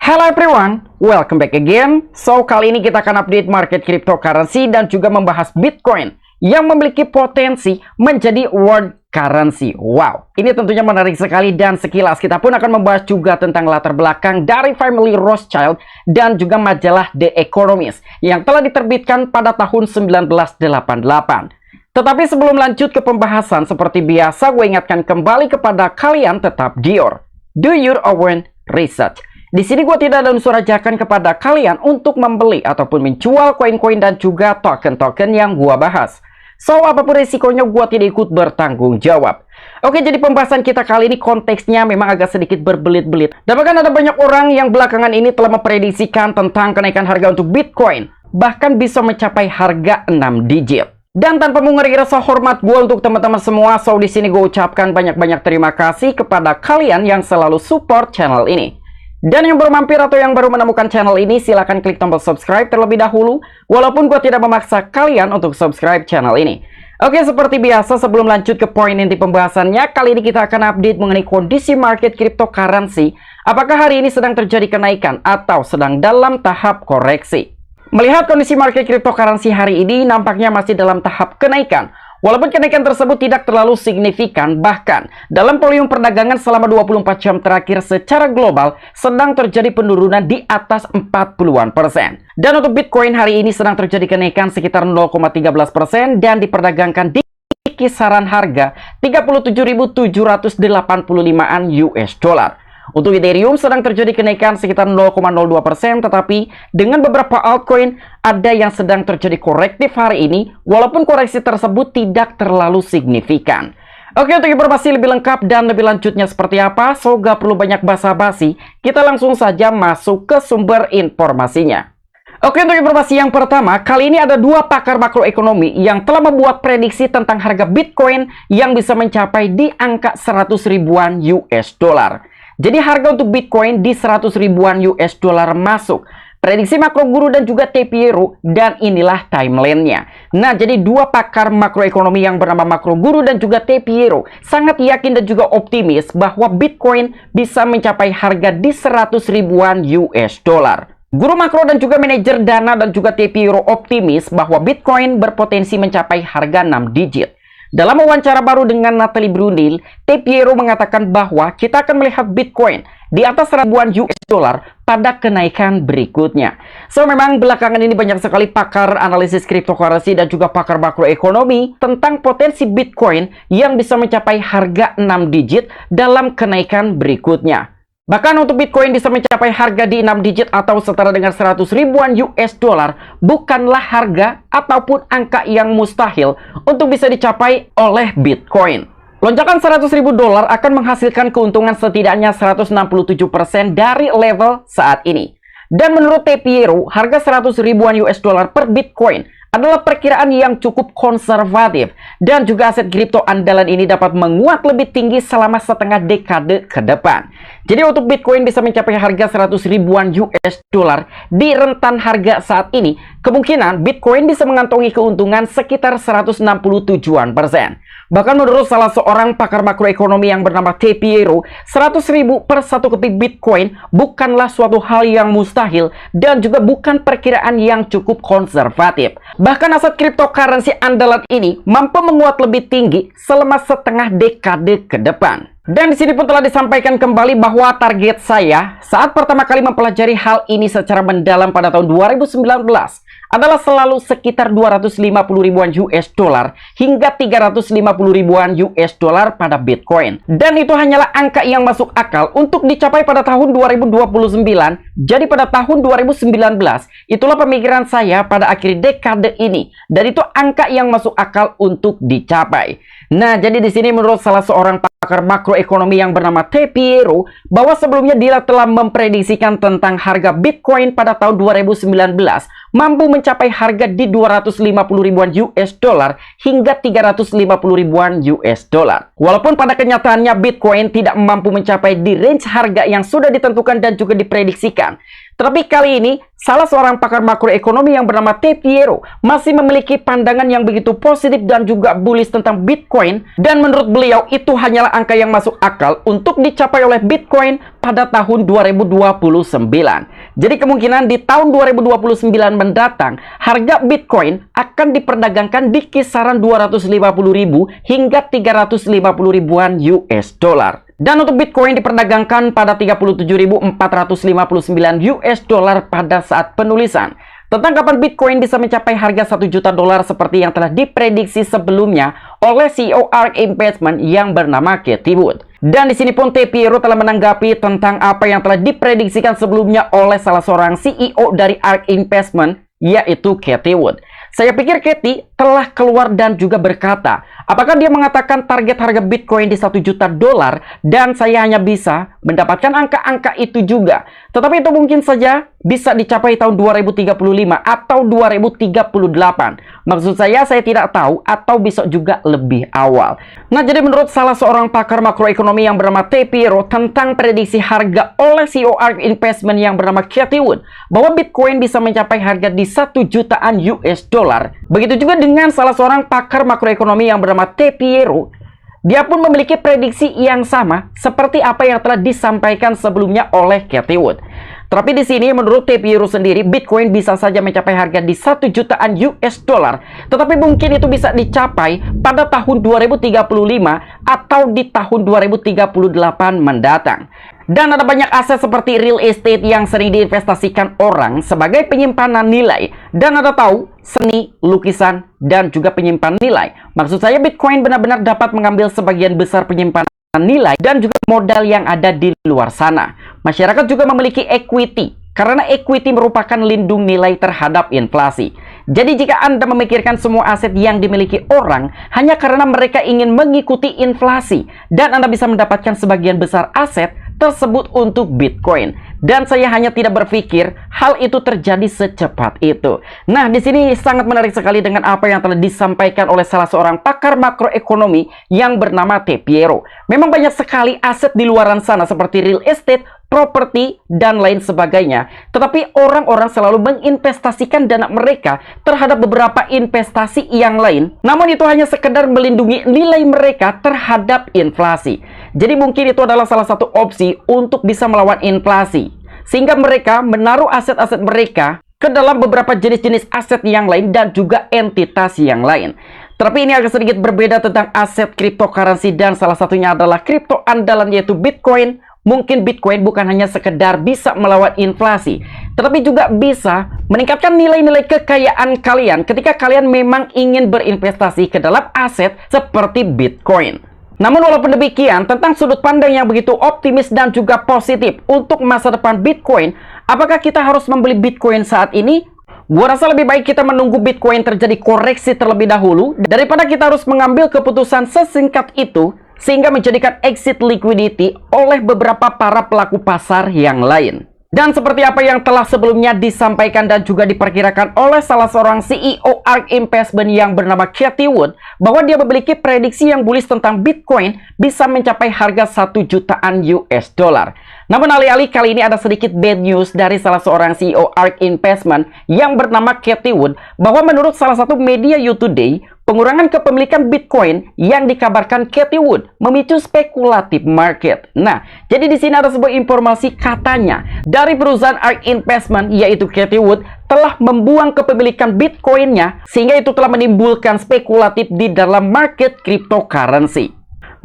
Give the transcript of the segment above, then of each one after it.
Hello everyone, welcome back again. So, kali ini kita akan update market cryptocurrency dan juga membahas Bitcoin yang memiliki potensi menjadi world currency. Wow, ini tentunya menarik sekali dan sekilas kita pun akan membahas juga tentang latar belakang dari family Rothschild dan juga majalah The Economist yang telah diterbitkan pada tahun 1988. Tetapi sebelum lanjut ke pembahasan, seperti biasa gue ingatkan kembali kepada kalian tetap do your own research. Di sini gue tidak ada unsur ajakan kepada kalian untuk membeli ataupun menjual koin-koin dan juga token-token yang gue bahas. So, apapun risikonya gue tidak ikut bertanggung jawab. Oke, jadi pembahasan kita kali ini konteksnya memang agak sedikit berbelit-belit. Dan bahkan ada banyak orang yang belakangan ini telah memprediksikan tentang kenaikan harga untuk Bitcoin. Bahkan bisa mencapai harga 6 digit. Dan tanpa mengurangi rasa hormat gue untuk teman-teman semua, so di sini gue ucapkan banyak-banyak terima kasih kepada kalian yang selalu support channel ini. Dan yang baru mampir atau yang baru menemukan channel ini, silahkan klik tombol subscribe terlebih dahulu, walaupun gue tidak memaksa kalian untuk subscribe channel ini. Oke, seperti biasa sebelum lanjut ke poin inti pembahasannya, kali ini kita akan update mengenai kondisi market cryptocurrency. Apakah hari ini sedang terjadi kenaikan atau sedang dalam tahap koreksi? Melihat kondisi market cryptocurrency hari ini nampaknya masih dalam tahap kenaikan. Walaupun kenaikan tersebut tidak terlalu signifikan, bahkan dalam volume perdagangan selama 24 jam terakhir secara global sedang terjadi penurunan di atas 40-an%. Dan untuk Bitcoin hari ini sedang terjadi kenaikan sekitar 0,13% dan diperdagangkan di kisaran harga 37.785-an US dollar. Untuk Ethereum sedang terjadi kenaikan sekitar 0,02%, tetapi dengan beberapa altcoin ada yang sedang terjadi korektif hari ini, walaupun koreksi tersebut tidak terlalu signifikan. Oke, untuk informasi lebih lengkap dan lebih lanjutnya seperti apa, so gak perlu banyak basa-basi, kita langsung saja masuk ke sumber informasinya. Oke, untuk informasi yang pertama, kali ini ada dua pakar makroekonomi yang telah membuat prediksi tentang harga Bitcoin yang bisa mencapai di angka 100 ribuan US dollar. Jadi harga untuk Bitcoin di 100 ribuan US dollar masuk. Prediksi makro guru dan juga T-Piero, dan inilah timeline-nya. Nah, jadi dua pakar makroekonomi yang bernama makro guru dan juga T-Piero sangat yakin dan juga optimis bahwa Bitcoin bisa mencapai harga di 100 ribuan US dollar. Guru makro dan juga manajer dana dan juga T-Piero optimis bahwa Bitcoin berpotensi mencapai harga 6 digit. Dalam wawancara baru dengan Natalie Brunel, T-Piero mengatakan bahwa kita akan melihat Bitcoin di atas ribuan US dollar pada kenaikan berikutnya. So, memang belakangan ini banyak sekali pakar analisis cryptocurrency dan juga pakar makroekonomi tentang potensi Bitcoin yang bisa mencapai harga 6 digit dalam kenaikan berikutnya. Bahkan untuk Bitcoin bisa mencapai harga di 6 digit atau setara dengan 100 ribuan US dollar bukanlah harga ataupun angka yang mustahil untuk bisa dicapai oleh Bitcoin. Lonjakan 100 ribu dolar akan menghasilkan keuntungan setidaknya 167% dari level saat ini. Dan menurut T-Piero, harga 100 ribuan US dollar per Bitcoin adalah perkiraan yang cukup konservatif dan juga aset kripto andalan ini dapat menguat lebih tinggi selama setengah dekade ke depan. Jadi untuk Bitcoin bisa mencapai harga 100 ribuan US dollar di rentan harga saat ini, kemungkinan Bitcoin bisa mengantongi keuntungan sekitar 167-an%. Bahkan menurut salah seorang pakar makroekonomi yang bernama T-Piero, 100 ribu per satu keping Bitcoin bukanlah suatu hal yang mustahil dan juga bukan perkiraan yang cukup konservatif. Bahkan aset cryptocurrency andalan ini mampu menguat lebih tinggi selama setengah dekade ke depan. Dan di sini pun telah disampaikan kembali bahwa target saya saat pertama kali mempelajari hal ini secara mendalam pada tahun 2019 adalah selalu sekitar 250 ribuan US dollar hingga 350 ribuan US dollar pada Bitcoin. Dan itu hanyalah angka yang masuk akal untuk dicapai pada tahun 2029. Jadi pada tahun 2019, itulah pemikiran saya pada akhir dekade ini. Dan itu angka yang masuk akal untuk dicapai. Nah, jadi di sini menurut salah seorang pakar makroekonomi yang bernama T-Piero, bahwa sebelumnya dia telah memprediksikan tentang harga Bitcoin pada tahun 2019 mampu mencapai harga di 250 ribuan US dollar hingga 350 ribuan US dollar. Walaupun pada kenyataannya Bitcoin tidak mampu mencapai di range harga yang sudah ditentukan dan juga diprediksikan. Tetapi kali ini, salah seorang pakar makroekonomi yang bernama T. Piero masih memiliki pandangan yang begitu positif dan juga bullish tentang Bitcoin. Dan menurut beliau, itu hanyalah angka yang masuk akal untuk dicapai oleh Bitcoin pada tahun 2029. Jadi kemungkinan di tahun 2029 mendatang, harga Bitcoin akan diperdagangkan di kisaran 250.000 hingga 350 ribuan US dollar. Dan untuk Bitcoin diperdagangkan pada 37.459 US dollar pada saat penulisan. Tentang kapan Bitcoin bisa mencapai harga 1 juta dolar seperti yang telah diprediksi sebelumnya oleh CEO ARK Investment yang bernama Cathie Wood. Dan di sini pun T. Piero telah menanggapi tentang apa yang telah diprediksikan sebelumnya oleh salah seorang CEO dari ARK Investment, yaitu Cathie Wood. Saya pikir Cathie telah keluar dan juga berkata, apakah dia mengatakan target harga Bitcoin di 1 juta dolar dan saya hanya bisa mendapatkan angka-angka itu juga. Tetapi itu mungkin saja bisa dicapai tahun 2035 atau 2038. Maksud saya tidak tahu atau bisa juga lebih awal. Nah, jadi menurut salah seorang pakar makroekonomi yang bernama T. Piero tentang prediksi harga oleh CEO ARK Investment yang bernama Cathie Wood, bahwa Bitcoin bisa mencapai harga di 1 jutaan US dollar. Begitu juga dengan salah seorang pakar makroekonomi yang bernama T. Piero. Dia pun memiliki prediksi yang sama seperti apa yang telah disampaikan sebelumnya oleh Cathie Wood. Tapi di sini menurut T. Piero sendiri, Bitcoin bisa saja mencapai harga di 1 jutaan US dollar. Tetapi mungkin itu bisa dicapai pada tahun 2035 atau di tahun 2038 mendatang. Dan ada banyak aset seperti real estate yang sering diinvestasikan orang sebagai penyimpanan nilai. Dan ada tahu, seni, lukisan, dan juga penyimpan nilai. Maksud saya Bitcoin benar-benar dapat mengambil sebagian besar penyimpanan nilai dan juga modal yang ada di luar sana. Masyarakat juga memiliki equity, karena equity merupakan lindung nilai terhadap inflasi. Jadi jika Anda memikirkan semua aset yang dimiliki orang hanya karena mereka ingin mengikuti inflasi, dan Anda bisa mendapatkan sebagian besar aset tersebut untuk Bitcoin. Dan saya hanya tidak berpikir hal itu terjadi secepat itu. Nah, di sini sangat menarik sekali dengan apa yang telah disampaikan oleh salah seorang pakar makroekonomi yang bernama T. Piero. Memang banyak sekali aset di luaran sana seperti real estate, properti, dan lain sebagainya. Tetapi orang-orang selalu menginvestasikan dana mereka terhadap beberapa investasi yang lain. Namun itu hanya sekedar melindungi nilai mereka terhadap inflasi. Jadi mungkin itu adalah salah satu opsi untuk bisa melawan inflasi. Sehingga mereka menaruh aset-aset mereka ke dalam beberapa jenis-jenis aset yang lain dan juga entitas yang lain. Tapi ini agak sedikit berbeda tentang aset cryptocurrency dan salah satunya adalah kripto andalan yaitu Bitcoin. Mungkin Bitcoin bukan hanya sekedar bisa melawan inflasi, tetapi juga bisa meningkatkan nilai-nilai kekayaan kalian ketika kalian memang ingin berinvestasi ke dalam aset seperti Bitcoin. Namun walaupun demikian, tentang sudut pandang yang begitu optimis dan juga positif untuk masa depan Bitcoin, apakah kita harus membeli Bitcoin saat ini? Gua rasa lebih baik kita menunggu Bitcoin terjadi koreksi terlebih dahulu daripada kita harus mengambil keputusan sesingkat itu sehingga menjadikan exit liquidity oleh beberapa para pelaku pasar yang lain. Dan seperti apa yang telah sebelumnya disampaikan dan juga diperkirakan oleh salah seorang CEO ARK Investment yang bernama Cathie Wood, bahwa dia memiliki prediksi yang bullish tentang Bitcoin bisa mencapai harga 1 jutaan US dollar. Namun alih-alih kali ini ada sedikit bad news dari salah seorang CEO ARK Investment yang bernama Cathie Wood, bahwa menurut salah satu media You Today, pengurangan kepemilikan Bitcoin yang dikabarkan Cathie Wood memicu spekulatif market. Nah, jadi di sini ada sebuah informasi katanya dari perusahaan ARK Investment yaitu Cathie Wood telah membuang kepemilikan Bitcoin-nya sehingga itu telah menimbulkan spekulatif di dalam market cryptocurrency.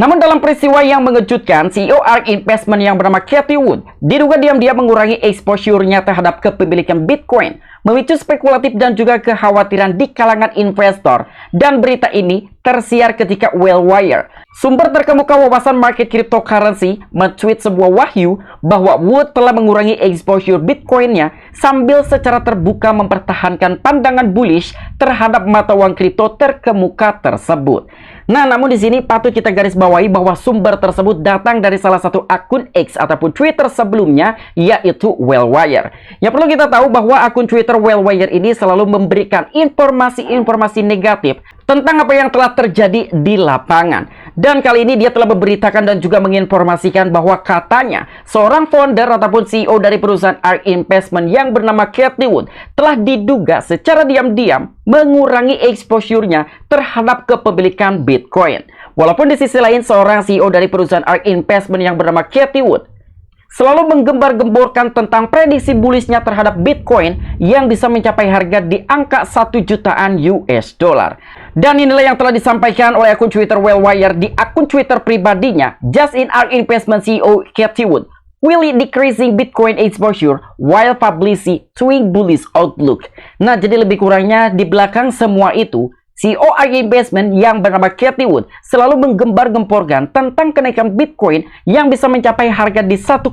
Namun dalam peristiwa yang mengejutkan, CEO ARK Investment yang bernama Cathie Wood diduga diam-diam mengurangi exposure-nya terhadap kepemilikan Bitcoin, memicu spekulatif dan juga kekhawatiran di kalangan investor. Dan berita ini tersiar ketika Wellwire, sumber terkemuka wawasan market cryptocurrency, men-tweet sebuah wahyu bahwa Wood telah mengurangi exposure Bitcoin-nya sambil secara terbuka mempertahankan pandangan bullish terhadap mata uang kripto terkemuka tersebut. Nah, namun di sini patut kita garis bawahi bahwa sumber tersebut datang dari salah satu akun X ataupun Twitter sebelumnya, yaitu Wellwire. Yang perlu kita tahu bahwa akun Twitter Wellwire ini selalu memberikan informasi-informasi negatif tentang apa yang telah terjadi di lapangan. Dan kali ini dia telah memberitakan dan juga menginformasikan bahwa katanya seorang founder ataupun CEO dari perusahaan ARK Investment yang bernama Cathie Wood telah diduga secara diam-diam mengurangi exposure-nya terhadap kepemilikan Bitcoin. Walaupun di sisi lain seorang CEO dari perusahaan ARK Investment yang bernama Cathie Wood selalu menggembar-gemborkan tentang prediksi bullish-nya terhadap Bitcoin yang bisa mencapai harga di angka 1 jutaan US dollar. Dan inilah yang telah disampaikan oleh akun Twitter Wellwire di akun Twitter pribadinya. Just in ARK Investment CEO Cathie Wood will decreasing Bitcoin exposure while publishing twin bullish outlook. Nah, jadi lebih kurangnya di belakang semua itu, CEO ARK Investment yang bernama Cathie Wood selalu menggembar-gemborkan tentang kenaikan Bitcoin yang bisa mencapai harga di 1,4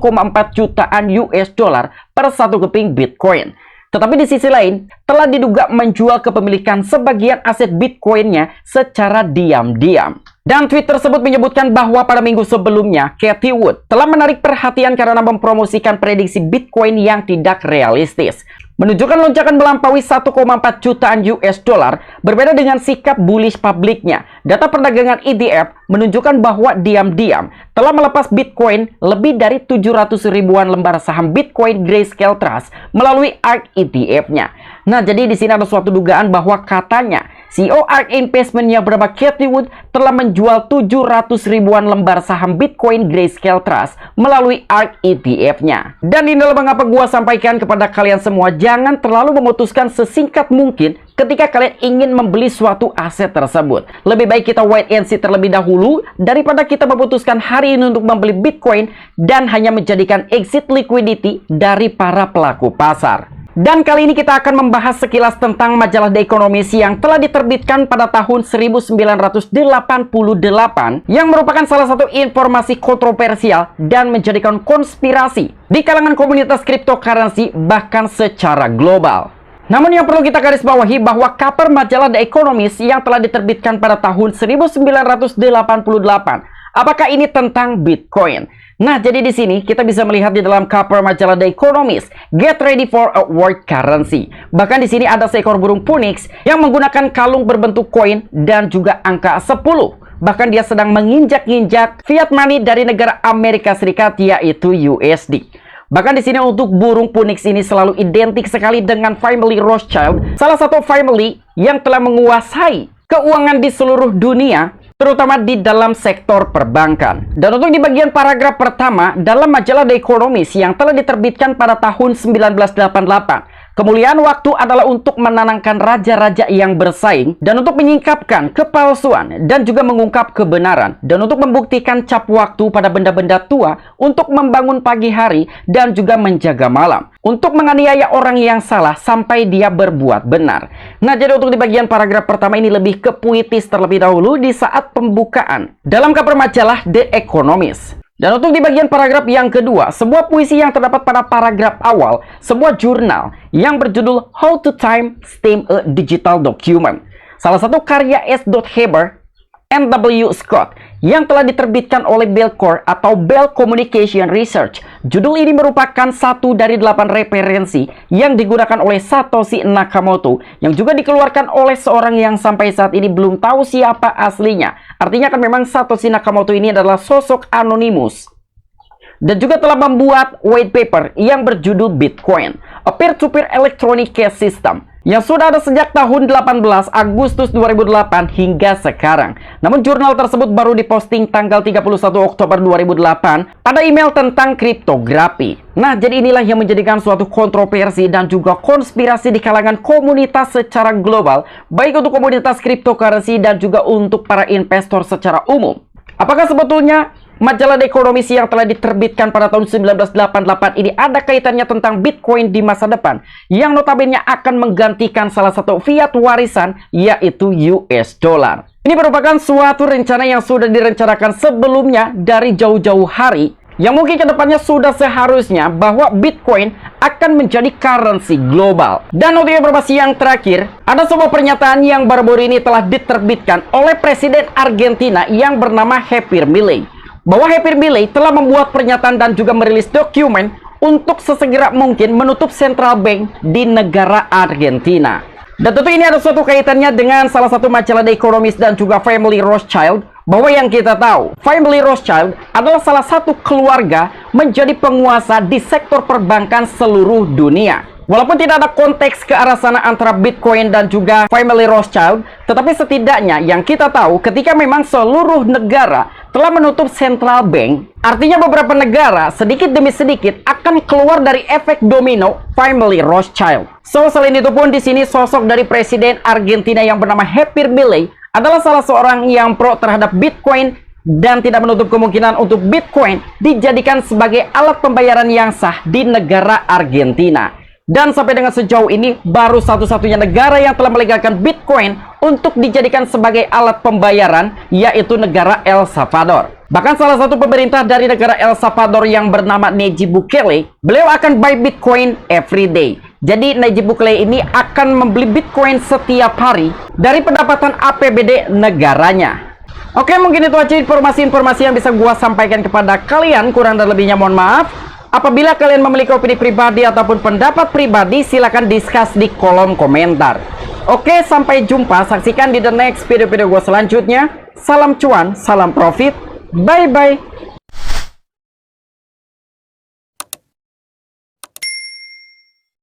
jutaan US dollar per satu keping Bitcoin. Tetapi di sisi lain, telah diduga menjual kepemilikan sebagian aset Bitcoin-nya secara diam-diam. Dan tweet tersebut menyebutkan bahwa pada minggu sebelumnya, Cathie Wood telah menarik perhatian karena mempromosikan prediksi Bitcoin yang tidak realistis, menunjukkan lonjakan melampaui 1,4 jutaan US dollar, berbeda dengan sikap bullish publiknya. Data perdagangan ETF menunjukkan bahwa diam-diam telah melepas Bitcoin lebih dari 700 ribuan lembar saham Bitcoin Grayscale Trust melalui ARK ETF-nya. Nah, jadi di sini ada suatu dugaan bahwa katanya CEO ARK Investment yang bernama Cathie Wood telah menjual 700 ribuan lembar saham Bitcoin Grayscale Trust melalui ARK ETF-nya. Dan inilah mengapa gua sampaikan kepada kalian semua, jangan terlalu memutuskan sesingkat mungkin ketika kalian ingin membeli suatu aset tersebut. Lebih baik kita wait and see terlebih dahulu daripada kita memutuskan hari ini untuk membeli Bitcoin dan hanya menjadikan exit liquidity dari para pelaku pasar. Dan kali ini kita akan membahas sekilas tentang majalah The Economist yang telah diterbitkan pada tahun 1988 yang merupakan salah satu informasi kontroversial dan menjadikan konspirasi di kalangan komunitas cryptocurrency bahkan secara global. Namun yang perlu kita garis bawahi bahwa cover majalah The Economist yang telah diterbitkan pada tahun 1988, apakah ini tentang Bitcoin? Nah, jadi di sini kita bisa melihat di dalam cover majalah The Economist, get ready for a world currency. Bahkan di sini ada seekor burung phoenix yang menggunakan kalung berbentuk koin dan juga angka 10. Bahkan dia sedang menginjak-injak fiat money dari negara Amerika Serikat, yaitu USD. Bahkan di sini untuk burung phoenix ini selalu identik sekali dengan family Rothschild, salah satu family yang telah menguasai keuangan di seluruh dunia, terutama di dalam sektor perbankan. Dan untuk di bagian paragraf pertama dalam majalah The Economist yang telah diterbitkan pada tahun 1988, kemuliaan waktu adalah untuk menenangkan raja-raja yang bersaing dan untuk menyingkapkan kepalsuan dan juga mengungkap kebenaran dan untuk membuktikan cap waktu pada benda-benda tua untuk membangun pagi hari dan juga menjaga malam, untuk menganiaya orang yang salah sampai dia berbuat benar. Nah, jadi untuk di bagian paragraf pertama ini lebih ke puitis terlebih dahulu di saat pembukaan dalam cover majalah The Economist. Dan untuk di bagian paragraf yang kedua, sebuah puisi yang terdapat pada paragraf awal sebuah jurnal yang berjudul How to Time Stamp a Digital Document, salah satu karya S. Haber and W. Scott yang telah diterbitkan oleh Bellcore atau Bell Communication Research. Judul ini merupakan satu dari 8 referensi yang digunakan oleh Satoshi Nakamoto yang juga dikeluarkan oleh seorang yang sampai saat ini belum tahu siapa aslinya. Artinya kan memang Satoshi Nakamoto ini adalah sosok anonimus dan juga telah membuat white paper yang berjudul Bitcoin, a peer-to-peer electronic cash system, yang sudah ada sejak tahun 18 Agustus 2008 hingga sekarang. Namun jurnal tersebut baru diposting tanggal 31 Oktober 2008 pada email tentang kriptografi. Nah, jadi inilah yang menjadikan suatu kontroversi dan juga konspirasi di kalangan komunitas secara global, baik untuk komunitas cryptocurrency dan juga untuk para investor secara umum. Apakah sebetulnya majalah The Economist yang telah diterbitkan pada tahun 1988 ini ada kaitannya tentang Bitcoin di masa depan yang notabene akan menggantikan salah satu fiat warisan, yaitu US dollar? Ini merupakan suatu rencana yang sudah direncanakan sebelumnya dari jauh-jauh hari yang mungkin kedepannya sudah seharusnya bahwa Bitcoin akan menjadi currency global. Dan untuk informasi yang terakhir, ada sebuah pernyataan yang baru-baru ini telah diterbitkan oleh Presiden Argentina yang bernama Javier Milei, bahwa Javier Milei telah membuat pernyataan dan juga merilis dokumen untuk sesegera mungkin menutup central bank di negara Argentina. Dan tentu ini ada suatu kaitannya dengan salah satu majalah The Economist dan juga Family Rothschild, bahwa yang kita tahu, Family Rothschild adalah salah satu keluarga menjadi penguasa di sektor perbankan seluruh dunia. Walaupun tidak ada konteks ke arah sana antara Bitcoin dan juga Family Rothschild, tetapi setidaknya yang kita tahu ketika memang seluruh negara telah menutup central bank, artinya beberapa negara sedikit demi sedikit akan keluar dari efek domino Family Rothschild. So, selain itu pun di sini sosok dari Presiden Argentina yang bernama Javier Milei adalah salah seorang yang pro terhadap Bitcoin dan tidak menutup kemungkinan untuk Bitcoin dijadikan sebagai alat pembayaran yang sah di negara Argentina. Dan sampai dengan sejauh ini, baru satu-satunya negara yang telah melegalkan Bitcoin untuk dijadikan sebagai alat pembayaran, yaitu negara El Salvador. Bahkan salah satu pemerintah dari negara El Salvador yang bernama Nayib Bukele, beliau akan buy Bitcoin every day. Jadi Nayib Bukele ini akan membeli Bitcoin setiap hari dari pendapatan APBD negaranya. Oke, mungkin itu aja informasi-informasi yang bisa gua sampaikan kepada kalian. Kurang dan lebihnya mohon maaf. Apabila kalian memiliki opini pribadi ataupun pendapat pribadi, silahkan discuss di kolom komentar. Oke, sampai jumpa. Saksikan di the next video-video gue selanjutnya. Salam cuan, salam profit. Bye-bye.